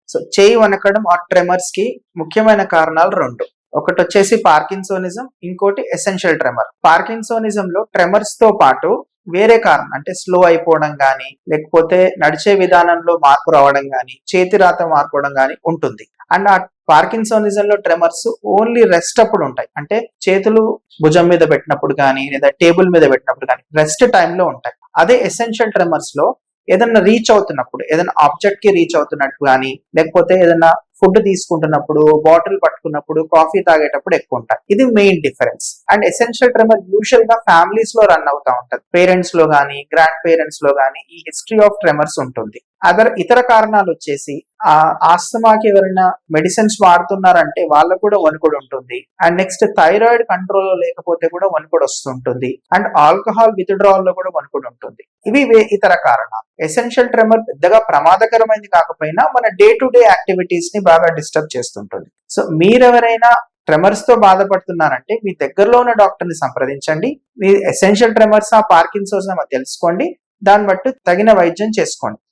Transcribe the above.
So చేయి వనకడం ఆ tremors కి ముఖ్యమైన కారణాలు రెండు. ఒకటి వచ్చేసి పార్కిన్సోనిజం, ఇంకోటి ఎసెన్షియల్ ట్రెమర్. పార్కిన్సోనిజం లో ట్రెమర్స్ తో పాటు వేరే కారణం అంటే స్లో అయిపోవడం గానీ, లేకపోతే నడిచే విధానంలో మార్పు రావడం గానీ, చేతి రాత మార్పడం గానీ ఉంటుంది. అండ్ ఆ పార్కిన్సోనిజం లో ట్రెమర్స్ ఓన్లీ రెస్ట్ అప్పుడు ఉంటాయి. అంటే చేతులు భుజం మీద పెట్టినప్పుడు కానీ, లేదా టేబుల్ మీద పెట్టినప్పుడు కానీ రెస్ట్ టైంలో ఉంటాయి. అదే ఎసెన్షియల్ ట్రెమర్స్ లో ఏదన్నా రీచ్ అవుతున్నప్పుడు, ఏదైనా ఆబ్జెక్ట్ కి రీచ్ అవుతున్నట్టు కానీ, లేకపోతే ఏదైనా ఫుడ్ తీసుకుంటున్నప్పుడు, బాటిల్ పట్టుకున్నప్పుడు, కాఫీ తాగేటప్పుడు ఎక్కువ ఉంటాయి. ఇది main difference. And essential tremor usual గా ఫ్యామిలీస్ లో రన్ అవుతా ఉంటది. పేరెంట్స్ లో గానీ, గ్రాండ్ పేరెంట్స్ లో గానీ ఈ హిస్టరీ ఆఫ్ ట్రెమర్స్ ఉంటుంది. ఇతర కారణాలు వచ్చేసి ఆ ఆస్తమాకి ఎవరైనా మెడిసిన్స్ వాడుతున్నారంటే వాళ్ళకు కూడా వణుకుడు ఉంటుంది. అండ్ నెక్స్ట్ థైరాయిడ్ కంట్రోల్ లో లేకపోతే కూడా వణుకుడు వస్తుంటుంది. అండ్ ఆల్కహాల్ విత్డ్రావల్ లో కూడా వణుకుడు ఉంటుంది. ఇవి ఇతర కారణాలు. ఎసెన్షియల్ ట్రెమర్ పెద్దగా ప్రమాదకరమైనది కాకపోయినా మన డే టు డే యాక్టివిటీస్ ని బాగా డిస్టర్బ్ చేస్తుంటుంది. సో మీరెవరైనా ట్రెమర్స్ తో బాధపడుతున్నారంటే మీ దగ్గరలో ఉన్న డాక్టర్ ని సంప్రదించండి. మీ ఎసెన్షియల్ ట్రెమర్స్ పార్కిన్సోన్స్ తెలుసుకోండి. దాన్ని బట్టి తగిన వైద్యం చేసుకోండి.